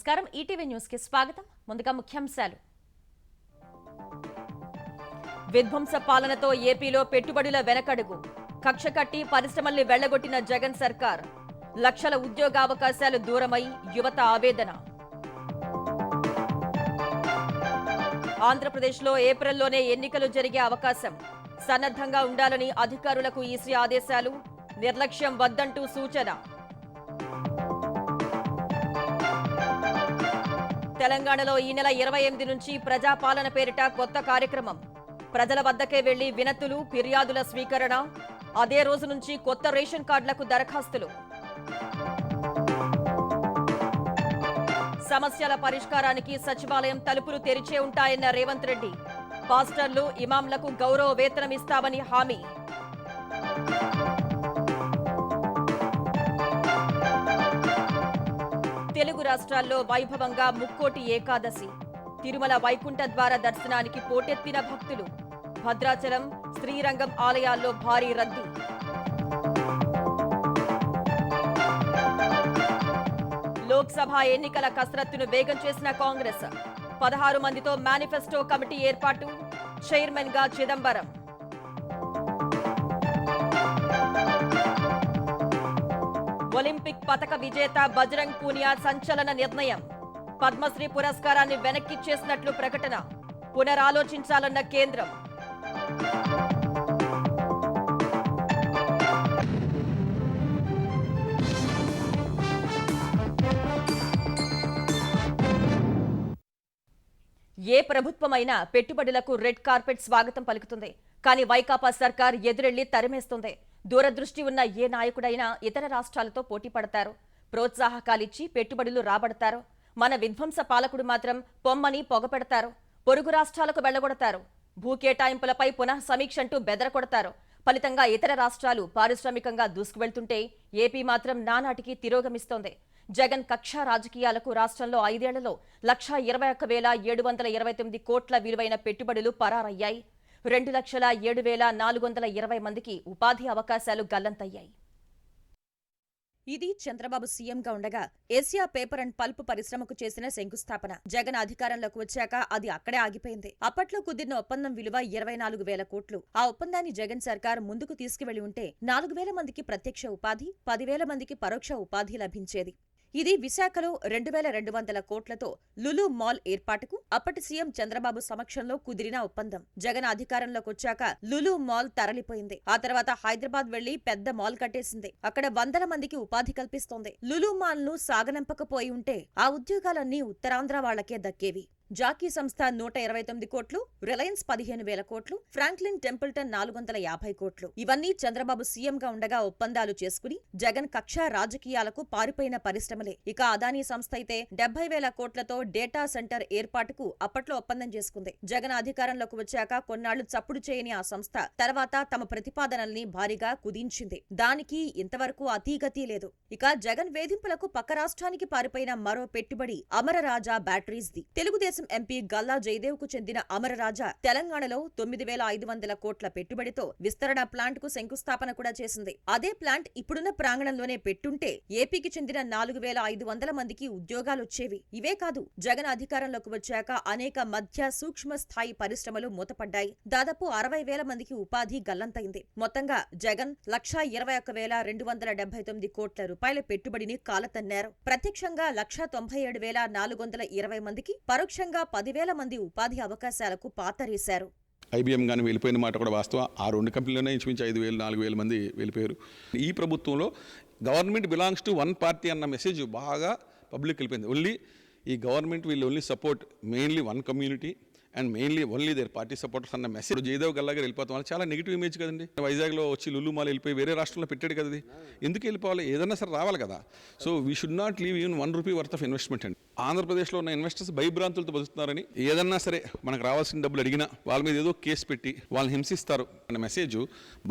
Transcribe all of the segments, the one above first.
నమస్కారం ETV news కి స్వాగతం. ముందుగా ముఖ్యాంశాలు. విధ్వంస పాలనతో ఏపీలో పెట్టుబడుల వెనకడుగు. కక్ష కట్టి పరిశ్రమల్ని వెళ్లగొట్టిన జగన్ సర్కార్. లక్షల ఉద్యోగావకాశాలు దూరమై యువత ఆవేదన. ఆంధ్రప్రదేశ్లో ఏప్రిల్లోనే ఎన్నికలు జరిగే అవకాశం. సన్నద్ధంగా ఉండాలని అధికారులకు ఈసీ ఆదేశాలు. నిర్లక్ష్యం వద్దంటూ సూచన. తెలంగాణలో ఈ నెల 28 నుంచి ప్రజాపాలన పేరిట కొత్త కార్యక్రమం. ప్రజల వద్దకే వెళ్లి వినతులు, ఫిర్యాదుల స్వీకరణ. అదే రోజు నుంచి కొత్త రేషన్ కార్డులకు దరఖాస్తులు. సమస్యల పరిష్కారానికి సచివాలయం తలుపులు తెరిచే ఉంటాయన్న రేవంత్ రెడ్డి. పాస్టర్లు, ఇమాంలకు గౌరవ వేతనం ఇస్తామని హామీ. తెలుగు రాష్ట్రాల్లో వైభవంగా ముక్కోటి ఏకాదశి. తిరుమల వైకుంఠ ద్వార దర్శనానికి పోటెత్తిన భక్తులు. భద్రాచలం, శ్రీరంగం ఆలయాల్లో భారీ రద్దీ. లోక్సభ ఎన్నికల కసరత్తును వేగం చేసిన కాంగ్రెస్. 16 మందితో మేనిఫెస్టో కమిటీ ఏర్పాటు. చైర్మన్ గా చిదంబరం. ఒలింపిక్ పతక విజేత బజరంగ్ పూనియా సంచలన నిర్ణయం. పద్మశ్రీ పురస్కారాన్ని వెనక్కిచ్చేసినట్లు ప్రకటన. పునరాలోచించాలన్న కేంద్రం. ఏ ప్రభుత్వమైనా పెట్టుబడులకు రెడ్ కార్పెట్ స్వాగతం పలుకుతుంది. కానీ వైకాపా సర్కార్ ఎదురెళ్లి తరిమేస్తుంది. దూరదృష్టి ఉన్న ఏ నాయకుడైనా ఇతర రాష్ట్రాలతో పోటీ పడతారు. ప్రోత్సాహకాలిచ్చి పెట్టుబడులు రాబడతారు. మన విధ్వంస పాలకుడు మాత్రం పొమ్మని పొగపెడతారు. పొరుగు రాష్ట్రాలకు వెళ్లగొడతారు. భూకేటాయింపులపై పునః సమీక్షంటూ బెదరకొడతారు. ఫలితంగా ఇతర రాష్ట్రాలు పారిశ్రామికంగా దూసుకువెళ్తుంటే ఏపీ మాత్రం నానాటికి తిరోగమిస్తోంది. జగన్ కక్ష రాజకీయాలకు రాష్ట్రంలో 5 ఏళ్లలో 1,21,729 కోట్ల విలువైన పెట్టుబడులు పరారయ్యాయి. 2,07,420 మందికి ఉపాధి అవకాశాలు గల్లంతయ్యాయి. ఇది చంద్రబాబు సీఎంగా ఉండగా ఏసియా పేపర్ అండ్ పల్ప్ పరిశ్రమకు చేసిన శంకుస్థాపన. జగన్ అధికారంలోకి వచ్చాక అది అక్కడే ఆగిపోయింది. అప్పట్లో కుదిరిన ఒప్పందం విలువ 24,000 కోట్లు. ఆ ఒప్పందాన్ని జగన్ సర్కార్ ముందుకు తీసుకువెళ్లి ఉంటే 4,000 మందికి ప్రత్యక్ష ఉపాధి, 10,000 మందికి పరోక్ష ఉపాధి లభించేది. ఇది విశాఖలో 2,200 కోట్లతో లులు మాల్ ఏర్పాటుకు అప్పటి సీఎం చంద్రబాబు సమక్షంలో కుదిరిన ఒప్పందం. జగన్ అధికారంలోకి వచ్చాక లులు మాల్ తరలిపోయింది. ఆ తర్వాత హైదరాబాద్ వెళ్లి పెద్ద మాల్ కట్టేసింది. అక్కడ 100 మందికి ఉపాధి కల్పిస్తోంది. లులు మాల్ ను సాగనంపకపోయి ఉంటే ఆ ఉద్యోగాలన్నీ ఉత్తరాంధ్ర వాళ్లకే దక్కేవి. జాకీ సంస్థ 129 కోట్లు, రిలయన్స్ 15,000 కోట్లు, ఫ్రాంక్లిన్ టెంపుల్టన్ 450 కోట్లు. ఇవన్నీ చంద్రబాబు సీఎంగా ఉండగా ఒప్పందాలు చేసుకుని జగన్ కక్ష రాజకీయాలకు పారిపోయిన పరిశ్రమలే. ఇక అదానీ సంస్థ అయితే 70,000 కోట్లతో డేటా సెంటర్ ఏర్పాటుకు అప్పట్లో ఒప్పందం చేసుకుంది. జగన్ అధికారంలోకి వచ్చాక కొన్నాళ్లు చప్పుడు చేయని ఆ సంస్థ తర్వాత తమ ప్రతిపాదనల్ని భారీగా కుదించింది. దానికి ఇంతవరకు అతీగతీ లేదు. ఇక జగన్ వేధింపులకు పక్క రాష్ట్రానికి పారిపోయిన మరో పెట్టుబడి అమరరాజా బ్యాటరీస్ ది. తెలుగుదేశం ఎంపీ గల్లా జయదేవ్ కు చెందిన అమరరాజా తెలంగాణలో 9,500 కోట్ల పెట్టుబడితో విస్తరణ ప్లాంట్ కు శంకుస్థాపన కూడా చేసింది. అదే ప్లాంట్ ఇప్పుడున్న ప్రాంగణంలోనే పెట్టుంటే ఏపీకి చెందిన 4,500 మందికి ఉద్యోగాలొచ్చేవి. ఇవే కాదు, జగన్ అధికారంలోకి వచ్చాక అనేక మధ్య సూక్ష్మ స్థాయి పరిశ్రమలు మూతపడ్డాయి. దాదాపు 60,000 మందికి ఉపాధి గల్లంతైంది. మొత్తంగా జగన్ 1,21,279 కోట్ల రూపాయల పెట్టుబడిని కాలతన్నారు. ప్రత్యక్షంగా 1,97,420 మందికి, పరోక్షంగా 10,000 మంది ఉపాధి అవకాశాలకు పాతరేశారు. IBM కానీ వెళ్ళిపోయిన మాట కూడా వాస్తవం. ఆ 2 కంపెనీలోనే ఇంచుమించు 5,000, 4,000 మంది వెళ్ళిపోయారు. ఈ ప్రభుత్వంలో government belongs to one party అన్న మెసేజ్ బాగా పబ్లిక్ వెళ్ళిపోయింది. ఓన్లీ ఈ government will only support mainly one community and mainly only their party supporters అన్న మెసేజ్. జయదేవ్ గల్లా గారు వెళ్ళిపోతాం వల్ల చాలా నెగిటివ్ ఇమేజ్ కదండి. వైజాగ్లో వచ్చి లులు మాల్ వెళ్ళిపోయి వేరే రాష్ట్రంలో పెట్టాడు కదది. ఎందుకు వెళ్ళిపోవాలి? ఏదన్నా సరే రావాలి కదా. So we should not leave even ₹1 worth of investment అండి. ఆంధ్రప్రదేశ్లో ఉన్న ఇన్వెస్టర్స్ భయభ్రాంతులతో బతుకుతున్నారని, ఏదన్నా సరే మనకు రావాల్సిన డబ్బులు అడిగినా వాళ్ళ మీద ఏదో కేసు పెట్టి వాళ్ళని హింసిస్తారు అన్న మెసేజ్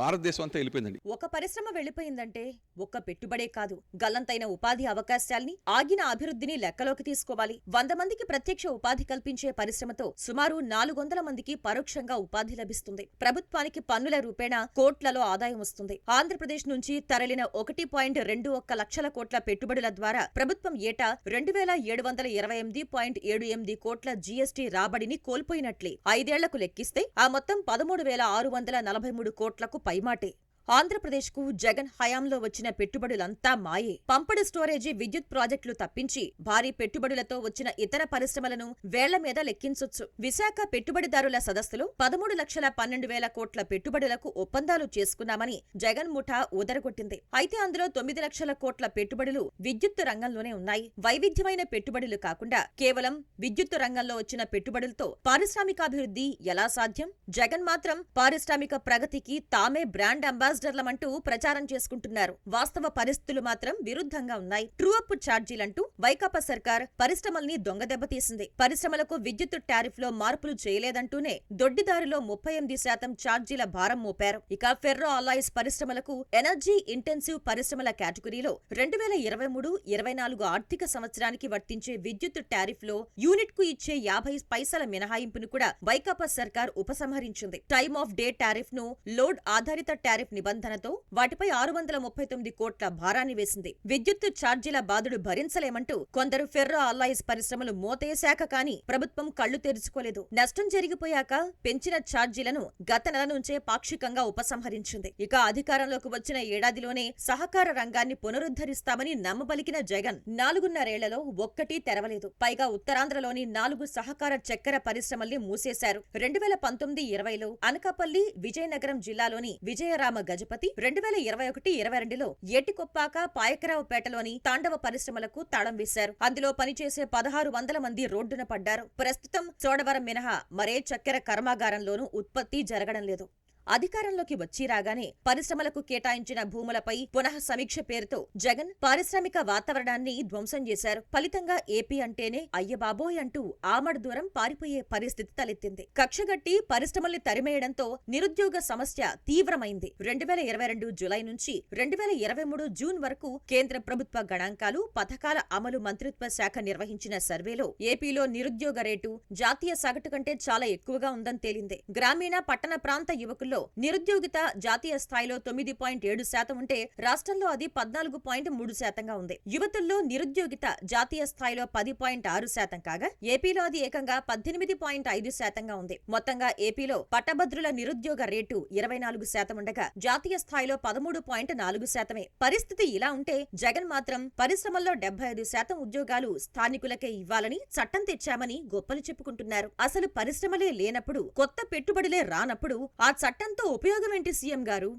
భారతదేశం అంతా వెళ్ళిపోయిందండి. ఒక పరిశ్రమ వెళ్లిపోయిందంటే ఒక్క పెట్టుబడే కాదు, గల్లంతైన ఉపాధి అవకాశాల్ని, ఆగిన అభివృద్ధిని లెక్కలోకి తీసుకోవాలి. 100 మందికి ప్రత్యక్ష ఉపాధి కల్పించే పరిశ్రమతో సుమారు 400 మందికి పరోక్షంగా ఉపాధి లభిస్తుంది. ప్రభుత్వానికి పన్నుల రూపేణా కోట్లలో ఆదాయం వస్తుంది. ఆంధ్రప్రదేశ్ నుంచి తరలిన 1.21 లక్షల కోట్ల పెట్టుబడుల ద్వారా ప్రభుత్వం ఏటా 2,700 628.78 కోట్ల జీఎస్టీ రాబడిని కోల్పోయినట్లే. 5 ఏళ్లకు లెక్కిస్తే ఆ మొత్తం 13,643 కోట్లకు పైమాటే. ఆంధ్రప్రదేశ్కు జగన్ హయాంలో వచ్చిన పెట్టుబడులంతా మాయే. పంపుడు స్టోరేజీ విద్యుత్ ప్రాజెక్టులు తప్పించి భారీ పెట్టుబడులతో వచ్చిన ఇతర పరిశ్రమలను వేళ్ల మీద లెక్కించొచ్చు. విశాఖ పెట్టుబడిదారుల సదస్సులో 13,12,000 కోట్ల పెట్టుబడులకు ఒప్పందాలు చేసుకున్నామని జగన్ ముఠా ఊదరగొట్టింది. అయితే అందులో 9 లక్షల కోట్ల పెట్టుబడులు విద్యుత్తు రంగంలోనే ఉన్నాయి. వైవిధ్యమైన పెట్టుబడులు కాకుండా కేవలం విద్యుత్తు రంగంలో వచ్చిన పెట్టుబడులతో పారిశ్రామికాభివృద్ధి ఎలా సాధ్యం? జగన్ మాత్రం పారిశ్రామిక ప్రగతికి తామే బ్రాండ్ అంబాసిడర్లమంటూ ప్రచారం చేసుకుంటున్నారు. వాస్తవ పరిస్థితులు మాత్రం విరుద్ధంగా ఉన్నాయి. ట్రూ అప్ ఛార్జీలంటూ వైకాపా సర్కార్ పరిశ్రమల్ని దొంగదెబ్బతీసింది. పరిశ్రమలకు విద్యుత్ టారిఫ్ లో మార్పులు చేయలేదంటూనే దొడ్డిదారిలో 38% ఛార్జీల భారం మోపారు. ఇక ఫెర్రో అలాయిస్ పరిశ్రమలకు ఎనర్జీ ఇంటెన్సివ్ పరిశ్రమల కేటగిరీలో 2023-24 ఆర్థిక సంవత్సరానికి వర్తించే విద్యుత్ టారిఫ్ లో యూనిట్ కు ఇచ్చే 50 పైసల మినహాయింపును కూడా వైకాపా సర్కార్ ఉపసంహరించింది. టైమ్ ఆఫ్ డే టారిఫ్ ను లోడ్ ఆధారిత టారిఫ్ నిబంధనతో వాటిపై 639 కోట్ల భారాన్ని వేసింది. విద్యుత్తు ఛార్జీల బాధుడు భరించలేమంటూ కొందరు ఫెర్రో అల్లాయిస్ పరిశ్రమలు మోతేశాక కానీ ప్రభుత్వం కళ్లు తెరుచుకోలేదు. నష్టం జరిగిపోయాక పెంచిన ఛార్జీలను గత నెల నుంచే పాక్షికంగా ఉపసంహరించింది. ఇక అధికారంలోకి వచ్చిన ఏడాదిలోనే సహకార రంగాన్ని పునరుద్ధరిస్తామని నమ్మబలికిన జగన్ 4.5 ఒక్కటీ తెరవలేదు. పైగా ఉత్తరాంధ్రలోని 4 సహకార చక్కెర పరిశ్రమల్ని మూసేశారు. 2019-20లో అనకాపల్లి, విజయనగరం జిల్లాలోని విజయరామ గజపతి, 2021-22లో ఏటికొప్పాక, పాయకరావుపేటలోని తాండవ పరిశ్రమలకు తాళం వేశారు. అందులో పనిచేసే 1,600 మంది రోడ్డున పడ్డారు. ప్రస్తుతం చోడవరం మినహా మరే చక్కెర కర్మాగారంలోనూ ఉత్పత్తి జరగడం లేదు. అధికారంలోకి వచ్చి రాగానే పరిశ్రమలకు కేటాయించిన భూములపై పునః సమీక్ష పేరుతో జగన్ పారిశ్రామిక వాతావరణాన్ని ధ్వంసం చేశారు. ఫలితంగా ఏపీ అంటేనే అయ్యబాబోయ్ అంటూ ఆమడ దూరం పారిపోయే పరిస్థితి తలెత్తింది. కక్షగట్టి పరిశ్రమల్ని తరిమేయడంతో నిరుద్యోగ సమస్య తీవ్రమైంది. 2022 జులై నుంచి 2023 జూన్ వరకు కేంద్ర ప్రభుత్వ గణాంకాలు, పథకాల అమలు మంత్రిత్వ శాఖ నిర్వహించిన సర్వేలో ఏపీలో నిరుద్యోగ రేటు జాతీయ సగటు కంటే చాలా ఎక్కువగా ఉందని తేలింది. గ్రామీణ, పట్టణ ప్రాంత యువకులు నిరుద్యోగిత జాతీయ స్థాయిలో 9.7% ఉంటే రాష్ట్రంలో అది 14.3%గా ఉంది. యువతుల్లో నిరుద్యోగిత జాతీయ స్థాయిలో 10.6% కాగా ఏపీలో అది ఏకంగా 18.5%గా ఉంది. మొత్తంగా ఏపీలో పట్టభద్రుల నిరుద్యోగ రేటు 24% ఉండగా జాతీయ స్థాయిలో 13.4%. పరిస్థితి ఇలా ఉంటే జగన్ మాత్రం పరిశ్రమల్లో 75% ఉద్యోగాలు స్థానికులకే ఇవ్వాలని చట్టం తెచ్చామని గొప్పలు చెప్పుకుంటున్నారు. అసలు పరిశ్రమలే లేనప్పుడు, కొత్త పెట్టుబడులే రానప్పుడు ఆ చట్టంతో ఉపయోగమేంటి సీఎం గారు?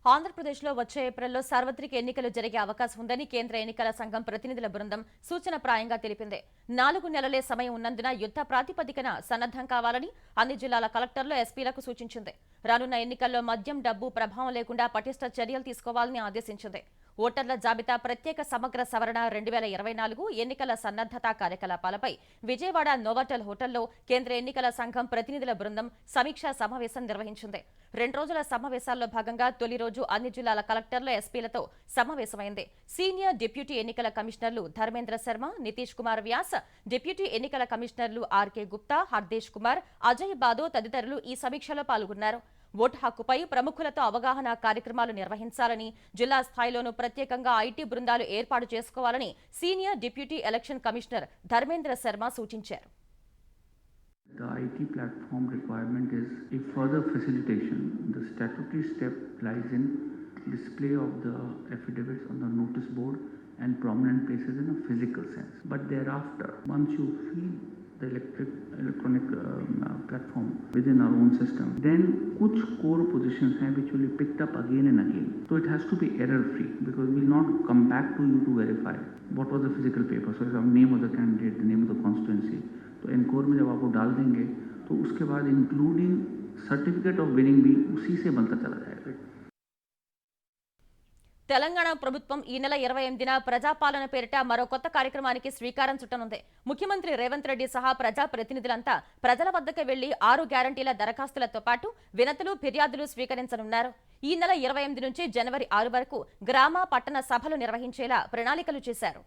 ఆంధ్రప్రదేశ్లో వచ్చే ఏప్రిల్లో సార్వత్రిక ఎన్నికలు జరిగే అవకాశం ఉందని కేంద్ర ఎన్నికల సంఘం ప్రతినిధుల బృందం సూచనప్రాయంగా తెలిపింది. 4 నెలలే సమయం ఉన్నందున యుద్ధ ప్రాతిపదికన సన్నద్ధం కావాలని అన్ని జిల్లాల కలెక్టర్లు, ఎస్పీలకు సూచించింది. రానున్న ఎన్నికల్లో మద్యం, డబ్బు ప్రభావం లేకుండా పటిష్ట చర్యలు తీసుకోవాలని ఆదేశించింది. ఓటర్ల జాబితా ప్రత్యేక సమగ్ర సవరణ 2024 ఎన్నికల సన్నద్ధతా కార్యకలాపాలపై విజయవాడ నోవాటెల్ హోటల్లో కేంద్ర ఎన్నికల సంఘం ప్రతినిధుల బృందం సమీక్షా సమావేశం నిర్వహించింది. 2 రోజుల సమావేశాల్లో భాగంగా తొలి రోజు అన్ని జిల్లాల కలెక్టర్ల, ఎస్పీలతో సమావేశమైంది. సీనియర్ డిప్యూటీ ఎన్నికల కమిషనర్లు ధర్మేంద్ర శర్మ, నితీష్ కుమార్ వ్యాస్, డిప్యూటీ ఎన్నికల కమిషనర్లు ఆర్కే గుప్తా, హర్దేశ్ కుమార్, అజయ్ బాదో తదితరులు ఈ సమీక్షలో పాల్గొన్నారు. ఓటు హక్కుపై ప్రముఖులతో అవగాహన కార్యక్రమాలు నిర్వహించాలని, జిల్లా స్థాయిలోనూ ప్రత్యేకంగా ఐటీ బృందాలు ఏర్పాటు చేసుకోవాలని senior deputy election commissioner Dharmendra Sharma సూచించారు. The IT platform requirement is a further facilitation. The statutory step lies in display of the affidavits on the notice board and prominent places in a physical sense. But thereafter, once you feed the electronic platform within our own system, then kuch core positions have which will be picked up again and again. So it has to be error free, because we will not come back to you to verify what was the physical paper. So the name of the candidate, the name of the constituency. तो encore में जब आपको डाल देंगे तो उसके बाद including certificate of winning भी उसी से बनता चला जाएगा. తెలంగాణ ప్రభుత్వం ఈ నెల 28న ప్రజాపాలన పేరిట మరో కొత్త కార్యక్రమానికి శ్రీకారం చుట్టనుంది. ముఖ్యమంత్రి రేవంత్ రెడ్డి సహా ప్రజా ప్రతినిధులంతా ప్రజల వద్దకు వెళ్లి 6 గ్యారంటీల దరఖాస్తులతో పాటు వినతులు, ఫిర్యాదులు స్వీకరించనున్నారు. ఈ నెల 28 నుంచి జనవరి 6 వరకు గ్రామ, పట్టణ సభలు నిర్వహించేలా ప్రణాళికలు చేశారు.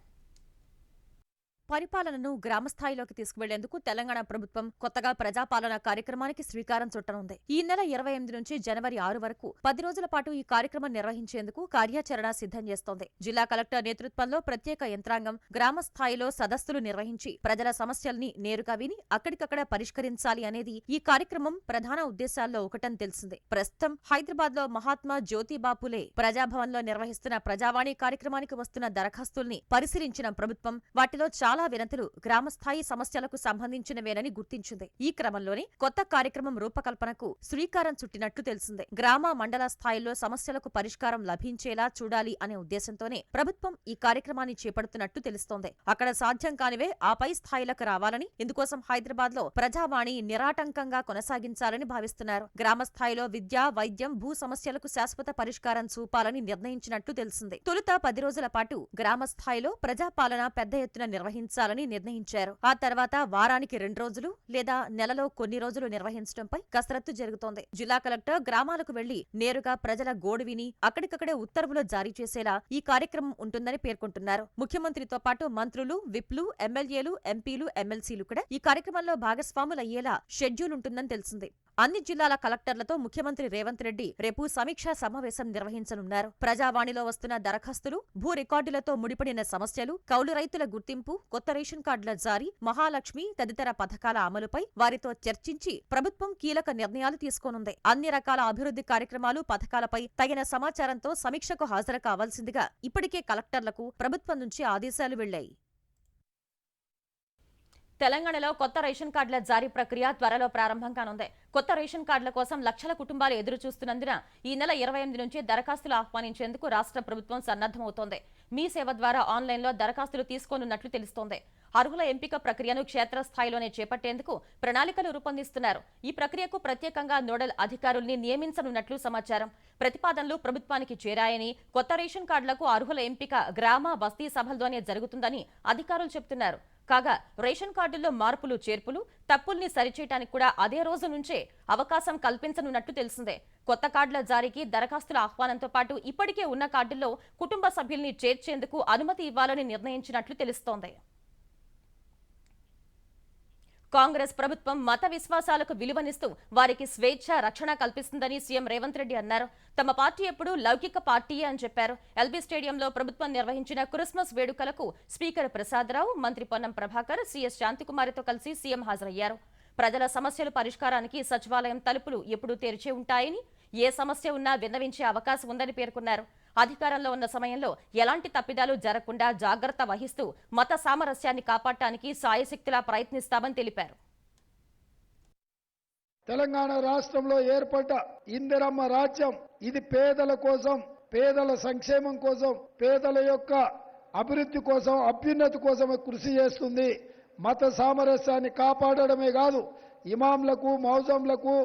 పరిపాలనను గ్రామస్థాయిలోకి తీసుకువెళ్లేందుకు తెలంగాణ ప్రభుత్వం కొత్తగా ప్రజాపాలన కార్యక్రమానికి శ్రీకారం చుట్టనుంది. ఈ నెల 28 నుంచి జనవరి 6 వరకు 10 రోజుల పాటు ఈ కార్యక్రమం నిర్వహించేందుకు కార్యాచరణ సిద్ధం చేస్తోంది. జిల్లా కలెక్టర్ నేతృత్వంలో ప్రత్యేక యంత్రాంగం గ్రామ స్థాయిలో సదస్సులు నిర్వహించి ప్రజల సమస్యల్ని నేరుగా విని అక్కడికక్కడ పరిష్కరించాలి అనేది ఈ కార్యక్రమం ప్రధాన ఉద్దేశాల్లో ఒకటని తెలిసిందే. ప్రస్తుతం హైదరాబాద్ లో మహాత్మా జ్యోతిబాపులే ప్రజాభవన్లో నిర్వహిస్తున్న ప్రజావాణి కార్యక్రమానికి వస్తున్న దరఖాస్తుల్ని పరిశీలించిన ప్రభుత్వం వాటిలో చాలా వినతులు గ్రామస్థాయి సమస్యలకు సంబంధించినవేనని గుర్తించింది. ఈ క్రమంలోనే కొత్త కార్యక్రమం రూపకల్పనకు శ్రీకారం చుట్టినట్లు తెలిసిందే. గ్రామ మండల స్థాయిలో సమస్యలకు పరిష్కారం లభించేలా చూడాలి అనే ఉద్దేశంతోనే ప్రభుత్వం ఈ కార్యక్రమాన్ని చేపడుతున్నట్టు తెలుస్తోంది. అక్కడ సాధ్యం కానివే ఆపై స్థాయిలకు రావాలని, ఇందుకోసం హైదరాబాద్ లో ప్రజావాణి నిరాటంకంగా కొనసాగించాలని భావిస్తున్నారు. గ్రామ స్థాయిలో విద్య, వైద్యం, భూ సమస్యలకు శాశ్వత పరిష్కారం చూపాలని నిర్ణయించినట్టు తెలిసింది. తొలుత 10 రోజుల పాటు గ్రామ స్థాయిలో ప్రజాపాలన పెద్ద ఎత్తున నిర్వహించాలని నిర్ణయించారు. ఆ తర్వాత వారానికి 2 రోజులు లేదా నెలలో కొన్ని రోజులు నిర్వహించడంపై కసరత్తు జరుగుతోంది. జిల్లా కలెక్టర్ గ్రామాలకు వెళ్లి నేరుగా ప్రజల గోడు విని అక్కడికక్కడే ఉత్తర్వులు జారీ చేసేలా ఈ కార్యక్రమం ఉంటుందని పేర్కొంటున్నారు. ముఖ్యమంత్రితో పాటు మంత్రులు, విప్లు, ఎమ్మెల్యేలు, ఎంపీలు, ఎమ్మెల్సీలు కూడా ఈ కార్యక్రమంలో భాగస్వాములయ్యేలా షెడ్యూల్ ఉంటుందని తెలిసింది. అన్ని జిల్లాల కలెక్టర్లతో ముఖ్యమంత్రి రేవంత్ రెడ్డి రేపు సమీక్షా సమావేశం నిర్వహించనున్నారు. ప్రజావాణిలో వస్తున్న దరఖాస్తులు, భూ రికార్డులతో ముడిపడిన సమస్యలు, కౌలు రైతుల గుర్తింపు, కొత్త రేషన్ కార్డుల జారీ, మహాలక్ష్మి తదితర పథకాల అమలుపై వారితో చర్చించి ప్రభుత్వం కీలక నిర్ణయాలు తీసుకోనుంది. అన్ని రకాల అభివృద్ధి కార్యక్రమాలు, పథకాలపై తగిన సమాచారంతో సమీక్షకు హాజరు కావాల్సిందిగా ఇప్పటికే కలెక్టర్లకు ప్రభుత్వం నుంచి ఆదేశాలు వెళ్లాయి. తెలంగాణలో కొత్త రేషన్ కార్డుల జారీ ప్రక్రియ త్వరలో ప్రారంభం కానుంది. కొత్త రేషన్ కార్డుల కోసం లక్షల కుటుంబాలు ఎదురు చూస్తున్నందున ఈ నెల 28 నుంచి దరఖాస్తులు ఆహ్వానించేందుకు రాష్ట్ర ప్రభుత్వం సన్నద్దమవుతోంది. మీ సేవ ద్వారా ఆన్లైన్లో దరఖాస్తులు తీసుకోనున్నట్లు తెలుస్తోంది. అర్హుల ఎంపిక ప్రక్రియను క్షేత్రస్థాయిలోనే చేపట్టేందుకు ప్రణాళికలు రూపొందిస్తున్నారు. ఈ ప్రక్రియకు ప్రత్యేకంగా నోడల్ అధికారుల్ని నియమించనున్నట్లు సమాచారం. ప్రతిపాదనలు ప్రభుత్వానికి చేరాయని, కొత్త రేషన్ కార్డులకు అర్హుల ఎంపిక గ్రామ, బస్తీ సభల్లోనే జరుగుతుందని అధికారులు చెబుతున్నారు. కాగా రేషన్ కార్డుల్లో మార్పులు, చేర్పులు, తప్పుల్ని సరిచేయడానికి కూడా అదే రోజు నుంచే అవకాశం కల్పించనున్నట్టు తెలిసిందే. కొత్త కార్డుల జారీకి దరఖాస్తుల ఆహ్వానంతో పాటు ఇప్పటికే ఉన్న కార్డుల్లో కుటుంబ సభ్యుల్ని చేర్చేందుకు అనుమతి ఇవ్వాలని నిర్ణయించినట్లు తెలుస్తోంది. కాంగ్రెస్ ప్రభుత్వం మత విశ్వాసాలకు విలువనిస్తూ వారికి స్వేచ్ఛ, రక్షణ కల్పిస్తుందని సీఎం రేవంత్ రెడ్డి అన్నారు. తమ పార్టీ ఎప్పుడూ లౌకిక పార్టీయే అని చెప్పారు. ఎల్బీ స్టేడియంలో ప్రభుత్వం నిర్వహించిన క్రిస్మస్ వేడుకలకు స్పీకర్ ప్రసాదరావు, మంత్రి పొన్నం ప్రభాకర్, సీఎస్ శాంతికుమారితో కలిసి సీఎం హాజరయ్యారు. ప్రజల సమస్యల పరిష్కారానికి సచివాలయం తలుపులు ఎప్పుడూ తెరిచే ఉంటాయని, ఏ సమస్య ఉన్నా విన్నవించే అవకాశం ఉందని పేర్కొన్నారు. అధికారంలో ఉన్న సమయంలో ఎలాంటి తప్పిదాలు జరగకుండా జాగ్రత్త వహిస్తూ మత సామరస్యాన్ని కాపాడటానికి సాయశక్తిలా ప్రయత్నిస్తామని తెలిపారు. తెలంగాణ రాష్ట్రంలో ఏర్పడ్డ ఇందిరమ్మ రాజ్యం ఇది పేదల కోసం, పేదల సంక్షేమం కోసం, పేదల యొక్క అభివృద్ధి కోసం, అభ్యున్నతి కోసమే కృషి చేస్తుంది. మత సామరస్యాన్ని కాపాడడమే కాదు, ఇమాంలకు, మౌజంలకు,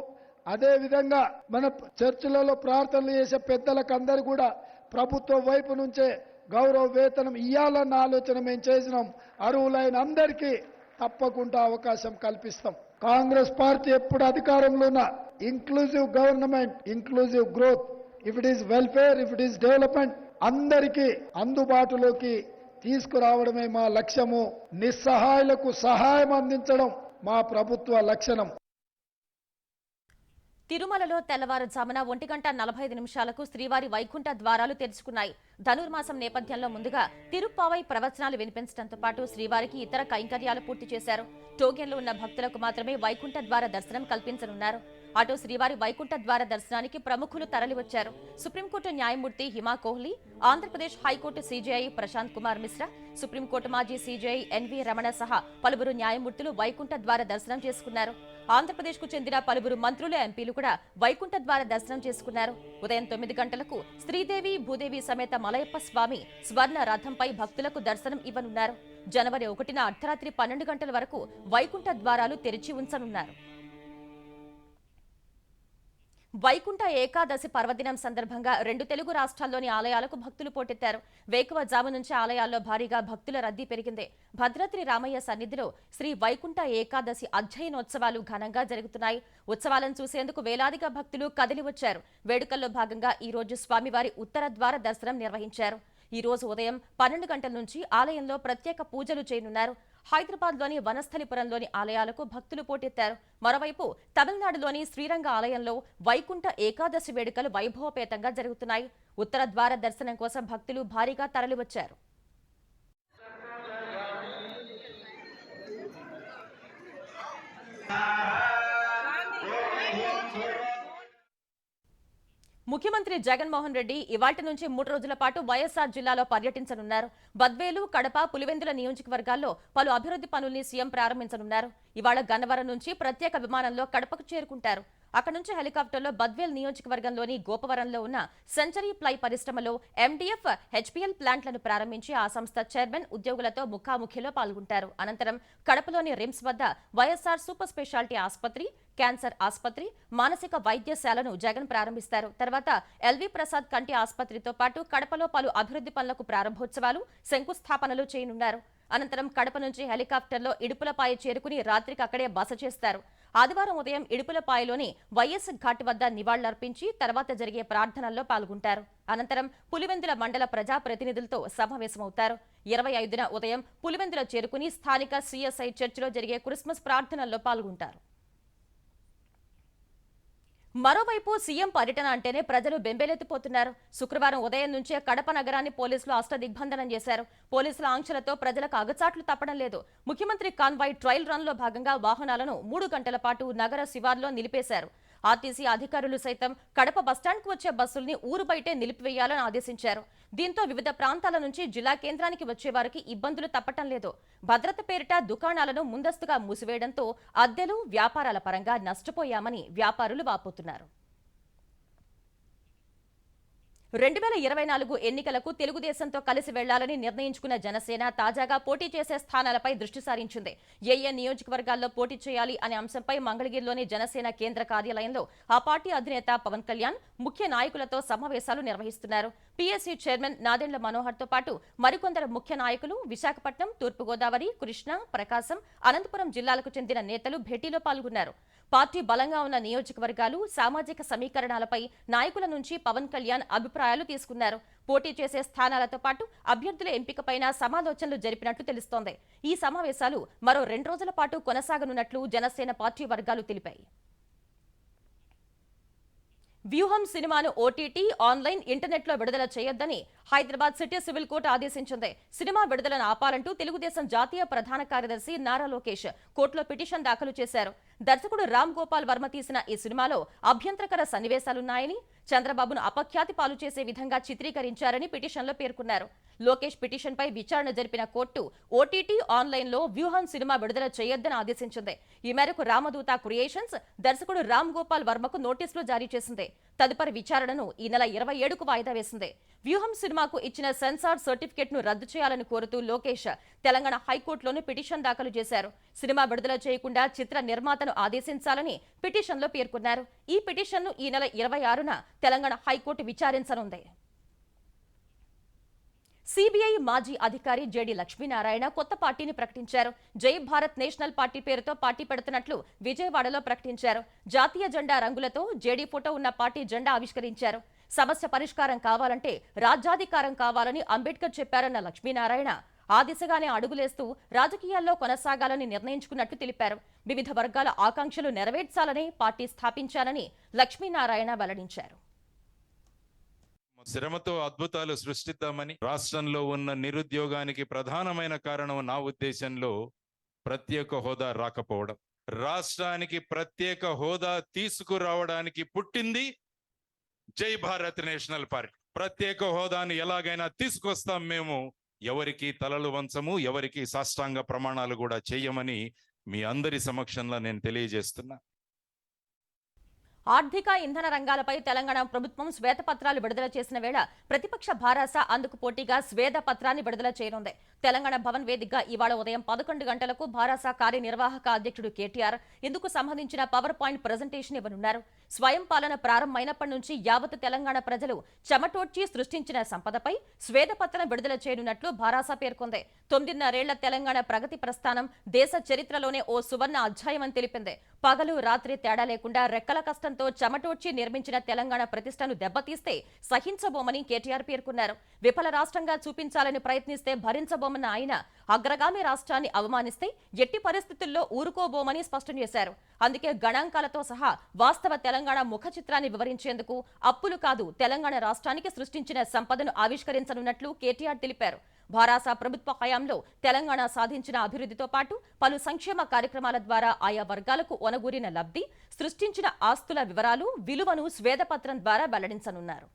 అదేవిధంగా మన చర్చిలలో ప్రార్థనలు చేసే పెద్దలకు అందరూ కూడా ప్రభుత్వం వైపు నుంచే గౌరవ వేతనం ఇవ్వాలన్న ఆలోచన మేము చేసినాం. అర్హులైన అందరికీ తప్పకుండా అవకాశం కల్పిస్తాం. కాంగ్రెస్ పార్టీ ఎప్పుడు అధికారంలో ఉన్న inclusive government, inclusive growth, if it is welfare, if it is development, అందరికీ అందుబాటులోకి తీసుకురావడమే మా లక్ష్యము. నిస్సహాయులకు సహాయం అందించడం మా ప్రభుత్వ లక్షణం. తిరుమలలో తెల్లవారుజామున 1:45 శ్రీవారి వైకుంఠ ద్వారాలు తెరుచుకున్నాయి. ధనుర్మాసం నేపథ్యంలో ముందుగా తిరుప్పావై ప్రవచనాలు వినిపించడంతో పాటు శ్రీవారికి ఇతర కైంకర్యాలు పూర్తి చేశారు. టోకెన్లు ఉన్న భక్తులకు మాత్రమే వైకుంఠ ద్వార దర్శనం కల్పించనున్నారు. అటు శ్రీవారి వైకుంఠ ద్వార దర్శనానికి ప్రముఖులు తరలివచ్చారు. సుప్రీంకోర్టు న్యాయమూర్తి Hima Kohli, Andhra Pradesh High Court CJI Prashant Kumar Mishra, Supreme Court మాజీ సీజేఐ ఎన్వీ రమణ సహా పలువురు న్యాయమూర్తులు వైకుంఠ ద్వార దర్శనం చేసుకున్నారు. ఆంధ్రప్రదేశ్ కు చెందిన పలువురు మంత్రులు, ఎంపీలు కూడా వైకుంఠ ద్వార దర్శనం చేసుకున్నారు. ఉదయం 9 గంటలకు శ్రీదేవి, భూదేవి సమేత మలయప్ప స్వామి స్వర్ణ రథంపై భక్తులకు దర్శనం ఇవ్వనున్నారు. జనవరి 1న అర్ధరాత్రి 12 గంటల వరకు వైకుంఠ ద్వారాలు తెరిచి ఉంచనున్నారు. వైకుంఠ ఏకాదశి పర్వదినం సందర్భంగా 2 తెలుగు రాష్ట్రాల్లోని ఆలయాలకు భక్తులు పోటెత్తారు. వేకువజాము నుంచి ఆలయాల్లో భారీగా భక్తుల రద్దీ పెరిగింది. భద్రాద్రి రామయ్య సన్నిధిలో శ్రీ వైకుంఠ ఏకాదశి అధ్యయనోత్సవాలు ఘనంగా జరుగుతున్నాయి. ఉత్సవాలను చూసేందుకు వేలాదిగా భక్తులు కదిలి వచ్చారు. వేడుకల్లో భాగంగా ఈ రోజు స్వామివారి ఉత్తర ద్వార దర్శనం నిర్వహించారు. ఈ రోజు ఉదయం 12 గంటల నుంచి ఆలయంలో ప్రత్యేక పూజలు చేయనున్నారు. హైదరాబాద్లోని వనస్థలిపురంలోని ఆలయాలకు భక్తులు పోటెత్తారు. మరోవైపు తమిళనాడులోని శ్రీరంగ ఆలయంలో వైకుంఠ ఏకాదశి వేడుకలు వైభవపేతంగా జరుగుతున్నాయి. ఉత్తర ద్వార దర్శనం కోసం భక్తులు భారీగా తరలివచ్చారు. ముఖ్యమంత్రి జగన్మోహన్ రెడ్డి ఇవాళ్టి నుంచి 3 రోజుల పాటు వైఎస్ఆర్ జిల్లాలో పర్యటించనున్నారు. బద్వేలు, కడప, పులివెందుల నియోజకవర్గాల్లో పలు అభివృద్ధి పనుల్ని సీఎం ప్రారంభించనున్నారు. ఇవాళ గన్నవరం నుంచి ప్రత్యేక విమానంలో కడపకు చేరుకుంటారు. అక్కడ నుంచి హెలికాప్టర్లో బద్వేల్ నియోజకవర్గంలోని గోపవరంలో ఉన్న సెంచరీ ప్లై పరిశ్రమలో ఎండీఎఫ్, హెచ్పీఎల్ ప్లాంట్లను ప్రారంభించి ఆ సంస్థ చైర్మన్, ఉద్యోగులతో ముఖాముఖిలో పాల్గొంటారు. అనంతరం కడపలోని రిమ్స్ వద్ద వైఎస్ఆర్ సూపర్ స్పెషాలిటీ ఆసుపత్రి, క్యాన్సర్ ఆసుపత్రి, మానసిక వైద్యశాలను జగన్ ప్రారంభిస్తారు. తర్వాత ఎల్వి ప్రసాద్ కంటి ఆసుపత్రితో పాటు కడపలో పలు అభివృద్ధి పనులకు ప్రారంభోత్సవాలు, శంకుస్థాపనలు చేయనున్నారు. అనంతరం కడప నుంచి హెలికాప్టర్లో ఇడుపులపాయ చేరుకుని రాత్రికి అక్కడే బస చేస్తారు. ఆదివారం ఉదయం ఇడుపులపాయలోని వైఎస్ ఘాట్ వద్ద నివాళులర్పించి తర్వాత జరిగే ప్రార్థనల్లో పాల్గొంటారు. అనంతరం పులివెందుల మండల ప్రజాప్రతినిధులతో సమావేశమవుతారు. 25న ఉదయం పులివెందుల చేరుకుని స్థానిక సిఎస్ఐ చర్చిలో జరిగే క్రిస్మస్ ప్రార్థనల్లో పాల్గొంటారు. మరోవైపు సీఎం పర్యటన అంటేనే ప్రజలు బెంబేలెత్తిపోతున్నారు. శుక్రవారం ఉదయం నుంచే కడప నగరాన్ని పోలీసులు అష్టదిగ్బంధనం చేశారు. పోలీసుల ఆంక్షలతో ప్రజలకు అగచాట్లు తప్పడం లేదు. ముఖ్యమంత్రి కాన్వాయ్ ట్రయల్ రన్ లో భాగంగా వాహనాలను 3 గంటల పాటు నగర శివార్లో నిలిపేశారు. ఆర్టీసీ అధికారులు సైతం కడప బస్టాండ్కు వచ్చే బస్సుల్ని ఊరు బయటే నిలిపివేయాలని ఆదేశించారు. దీంతో వివిధ ప్రాంతాల నుంచి జిల్లా కేంద్రానికి వచ్చే వారికి ఇబ్బందులు తప్పటం లేదు. భద్రత పేరిట దుకాణాలను ముందస్తుగా మూసివేయడంతో అద్దెలు, వ్యాపారాల పరంగా నష్టపోయామని వ్యాపారులు వాపోతున్నారు. 2024 ఎన్నికలకు తెలుగుదేశంతో కలిసి వెళ్లాలని నిర్ణయించుకున్న జనసేన తాజాగా పోటీ చేసే స్థానాలపై దృష్టి సారించింది. ఏ నియోజకవర్గాల్లో పోటీ చేయాలి అనే అంశంపై మంగళగిరిలోని జనసేన కేంద్ర కార్యాలయంలో ఆ పార్టీ అధినేత పవన్ కళ్యాణ్ ముఖ్య నాయకులతో సమావేశాలు నిర్వహిస్తున్నారు. పీఎస్సీ చైర్మన్ నాదెండ్ల మనోహర్తో పాటు మరికొందరు ముఖ్య నాయకులు విశాఖపట్నం, తూర్పుగోదావరి, కృష్ణా, ప్రకాశం, అనంతపురం జిల్లాలకు చెందిన నేతలు భేటీలో పాల్గొన్నారు. పార్టీ బలంగా ఉన్న నియోజకవర్గాలు, సామాజిక సమీకరణాలపై నాయకుల నుంచి పవన్ కళ్యాణ్ అభిప్రాయాలు తీసుకున్నారు. పోటీ చేసే స్థానాలతో పాటు అభ్యర్థుల ఎంపికపైన సమాలోచనలు జరిపినట్లు తెలుస్తోంది. ఈ సమావేశాలు మరో 2 రోజుల పాటు కొనసాగనున్నట్లు జనసేన పార్టీ వర్గాలు తెలిపాయి. వ్యూహం సినిమాను ఓటీటీ, ఆన్లైన్, ఇంటర్నెట్లో విడుదల చేయొద్దని హైదరాబాద్ సిటీ సివిల్ కోర్టు ఆదేశించింది. సినిమా విడుదలను ఆపాలంటూ తెలుగుదేశం జాతీయ ప్రధాన కార్యదర్శి నారా లోకేష్ కోర్టులో పిటిషన్ దాఖలు చేశారు. దర్శకుడు రామ్ గోపాల్ వర్మ తీసిన ఈ సినిమాలో అభ్యంతరకర సన్నివేశాలున్నాయని, చంద్రబాబును అపఖ్యాతి పాలు చేసే విధంగా చిత్రీకరించారని పిటిషన్లో పేర్కొన్నారు. లోకేష్ పిటిషన్పై విచారణ జరిపిన కోర్టు ఓటీటీ, ఆన్లైన్లో వ్యూహం సినిమా విడుదల చేయొద్దని ఆదేశించింది. ఈ మేరకు రామదూత క్రియేషన్స్ దర్శకుడు రామ్ గోపాల్ వర్మకు నోటీసులు జారీ చేసింది. తదుపరి విచారణను ఈ నెల 27కు వాయిదా వేసింది. వ్యూహం సినిమాకు ఇచ్చిన సెన్సార్ సర్టిఫికెట్ ను రద్దు చేయాలని కోరుతూ లోకేష్ తెలంగాణ హైకోర్టులోనూ పిటిషన్ దాఖలు చేశారు. సినిమా విడుదల చేయకుండా చిత్ర నిర్మాతను ఆదేశించాలని పిటిషన్లో పేర్కొన్నారు. ఈ పిటిషన్ను ఈ నెల 26న తెలంగాణ హైకోర్టు విచారించనుంది. సిబిఐ మాజీ అధికారి జేడి లక్ష్మీనారాయణ కొత్త పార్టీని ప్రకటించారు. జై భారత్ నేషనల్ పార్టీ పేరుతో పార్టీ పెడుతున్నట్లు విజయవాడలో ప్రకటించారు. జాతీయ జెండా రంగులతో జేడీ ఫోటో ఉన్న పార్టీ జెండా ఆవిష్కరించారు. సమస్య పరిష్కారం కావాలంటే రాజ్యాధికారం కావాలని అంబేద్కర్ చెప్పారన్న లక్ష్మీనారాయణ ఆ దిశగానే అడుగులేస్తూ రాజకీయాల్లో కొనసాగాలని నిర్ణయించుకున్నట్లు తెలిపారు. వివిధ వర్గాల ఆకాంక్షలు నెరవేర్చాలని పార్టీ స్థాపించాలని లక్ష్మీనారాయణ వెల్లడించారు. శ్రమతో అద్భుతాలు సృష్టిద్దామని, రాష్ట్రంలో ఉన్న నిరుద్యోగానికి ప్రధానమైన కారణం నా ఉద్దేశంలో ప్రత్యేక హోదా రాకపోవడం. రాష్ట్రానికి ప్రత్యేక హోదా తీసుకురావడానికి పుట్టింది జై భారత్ నేషనల్ పార్టీ. ప్రత్యేక హోదాను ఎలాగైనా తీసుకొస్తాం మేము. ఎవరికి తలలు వంచము, ఎవరికి సాష్టాంగ ప్రమాణాలు కూడా చేయమని మీ అందరి సమక్షంలో నేను తెలియజేస్తున్నా. ఆర్థిక, ఇంధన రంగాలపై తెలంగాణ ప్రభుత్వం శ్వేతపత్రాలు విడుదల చేసిన వేళ ప్రతిపక్ష భారాస అందుకు పోటీగా శ్వేతపత్రాన్ని విడుదల చేయనుంది. తెలంగాణ భవన్ వేదికగా ఇవాళ ఉదయం 11 గంటలకు భారాస కార్యనిర్వాహక అధ్యక్షుడు కేటీఆర్ ఇందుకు సంబంధించిన పవర్ పాయింట్ ప్రజెంటేషన్ ఇవ్వనున్నారు. స్వయం పాలన ప్రారంభమైనప్పటి నుంచి యావత్ తెలంగాణ ప్రజలు చెమటోడ్చి సృష్టించిన సంపదపై శ్వేతపత్రం విడుదల చేయనున్నట్లు భారాస పేర్కొంది. 9.5 ఏళ్ల తెలంగాణ ప్రగతి ప్రస్థానం దేశ చరిత్రలోనే ఓ సువర్ణ అధ్యాయమని తెలిపింది. పగలు రాత్రి తేడా లేకుండా రెక్కల కష్టంతో చెమటోడ్చి నిర్మించిన తెలంగాణ ప్రతిష్టను దెబ్బతీస్తే సహించబోమని కేటీఆర్ పేర్కొన్నారు. విఫల రాష్ట్రంగా చూపించాలని ప్రయత్నిస్తే భరించబోమన్న ఆయన అగ్రగామి రాష్ట్రాన్ని అవమానిస్తే ఎట్టి పరిస్థితుల్లో ఊరుకోబోమని స్పష్టం చేశారు. అందుకే గణాంకాలతో సహా వాస్తవ తెలంగాణ ముఖ చిత్రాన్ని వివరించేందుకు అప్పులు కాదు తెలంగాణ రాష్ట్రానికి సృష్టించిన సంపదను ఆవిష్కరించనున్నట్లు కేటీఆర్ తెలిపారు. భారాస ప్రభుత్వ హయాంలో తెలంగాణ సాధించిన అభివృద్ధితో పాటు పలు సంక్షేమ కార్యక్రమాల ద్వారా ఆయా వర్గాలకు ఒనగూరిన లబ్ధి, సృష్టించిన ఆస్తుల వివరాలు, విలువను స్వేదపత్రం ద్వారా వెల్లడించనున్నారు.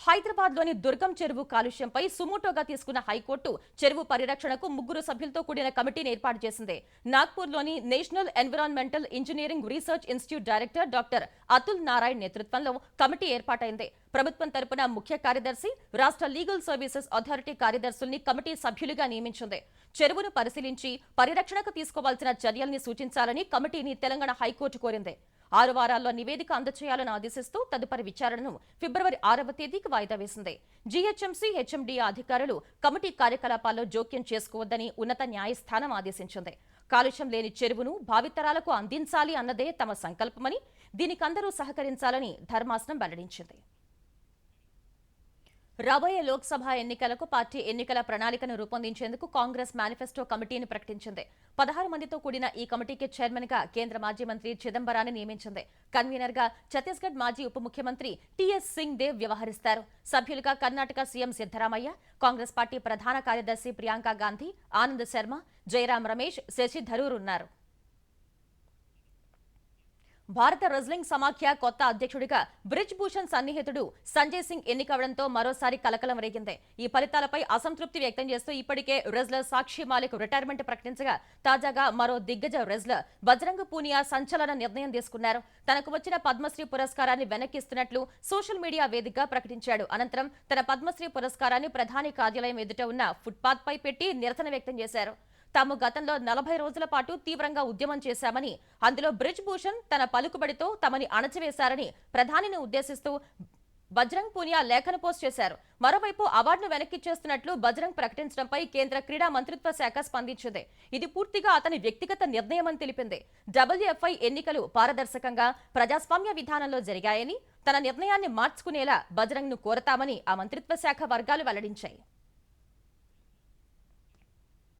హైదరాబాద్లోని దుర్గం చెరువు కాలుష్యంపై సుమోటోగా తీసుకున్న హైకోర్టు చెరువు పరిరక్షణకు 3 సభ్యులతో కూడిన కమిటీని ఏర్పాటు చేసింది. నాగ్పూర్లోని national environmental engineering research institute director doctor Atul Narayan నేతృత్వంలో కమిటీ ఏర్పాటైంది. ప్రభుత్వం తరపున ముఖ్య కార్యదర్శి, రాష్ట్ర లీగల్ సర్వీసెస్ అథారిటీ కార్యదర్శుల్ని కమిటీ సభ్యులుగా నియమించింది. చెరువును పరిశీలించి పరిరక్షణకు తీసుకోవాల్సిన చర్యల్ని సూచించాలని కమిటీని తెలంగాణ హైకోర్టు కోరింది. 6 వారాల్లో నివేదిక అందజేయాలని ఆదేశిస్తూ తదుపరి విచారణను ఫిబ్రవరి 6వ తేదీకి వాయిదా వేసింది. జీహెచ్ఎంసీ, హెచ్ఎండిఏ అధికారులు కమిటీ కార్యకలాపాల్లో జోక్యం చేసుకోవద్దని ఉన్నత న్యాయస్థానం ఆదేశించింది. కాలుష్యం లేని చెరువును భావితరాలకు అందించాలి అన్నదే తమ సంకల్పమని, దీనికందరూ సహకరించాలని ధర్మాసనం వెల్లడించింది. రాబోయే లోక్సభ ఎన్నికలకు పార్టీ ఎన్నికల ప్రణాళికను రూపొందించేందుకు కాంగ్రెస్ మేనిఫెస్టో కమిటీని ప్రకటించింది. 16 మందితో కూడిన ఈ కమిటీకి చైర్మన్ గా కేంద్ర మాజీ మంత్రి చిదంబరాన్ని నియమించింది. కన్వీనర్ గా ఛత్తీస్గఢ్ మాజీ ఉప ముఖ్యమంత్రి టీఎస్ సింగ్ దేవ్ వ్యవహరిస్తారు. సభ్యులుగా కర్ణాటక సీఎం సిద్దరామయ్య, కాంగ్రెస్ పార్టీ ప్రధాన కార్యదర్శి ప్రియాంక గాంధీ, ఆనంద్ శర్మ, జయరాం రమేష్, శశి థరూర్ ఉన్నారు. భారత రెజ్లింగ్ సమాఖ్య కొత్త అధ్యక్షుడిగా బ్రిజ్ భూషణ్ సన్నిహితుడు సంజయ్ సింగ్ ఎన్నికవడంతో మరోసారి కలకలం రేగింది. ఈ ఫలితాలపై అసంతృప్తి వ్యక్తం చేస్తూ ఇప్పటికే రెజ్లర్ సాక్షి మాలిక్ రిటైర్మెంట్ ప్రకటించగా, తాజాగా మరో దిగ్గజ రెజ్లర్ బజరంగ్ పూనియా సంచలన నిర్ణయం తీసుకున్నారు. తనకు వచ్చిన పద్మశ్రీ పురస్కారాన్ని వెనక్కిస్తున్నట్లు సోషల్ మీడియా వేదికగా ప్రకటించాడు. అనంతరం తన పద్మశ్రీ పురస్కారాన్ని ప్రధాని కార్యాలయం ఎదుట ఉన్న ఫుట్పాత్ పై పెట్టి నిరసన వ్యక్తం చేశారు. తాము గతంలో 40 రోజుల పాటు తీవ్రంగా ఉద్యమం చేశామని, అందులో బ్రిజ్ భూషణ్ తన పలుకుబడితో తమని అణచివేశారని ప్రధానిని ఉద్దేశిస్తూ బజరంగ్ పూనియా లేఖను పోస్ట్ చేశారు. మరోవైపు అవార్డును వెనక్కిచ్చేస్తున్నట్లు బజరంగ్ ప్రకటించడంపై కేంద్ర క్రీడా మంత్రిత్వ శాఖ స్పందించింది. ఇది పూర్తిగా అతని వ్యక్తిగత నిర్ణయమని తెలిపింది. WFI ఎన్నికలు పారదర్శకంగా, ప్రజాస్వామ్య విధానంలో జరిగాయని, తన నిర్ణయాన్ని మార్చుకునేలా బజరంగ్ను కోరతామని ఆ మంత్రిత్వ శాఖ వర్గాలు వెల్లడించాయి.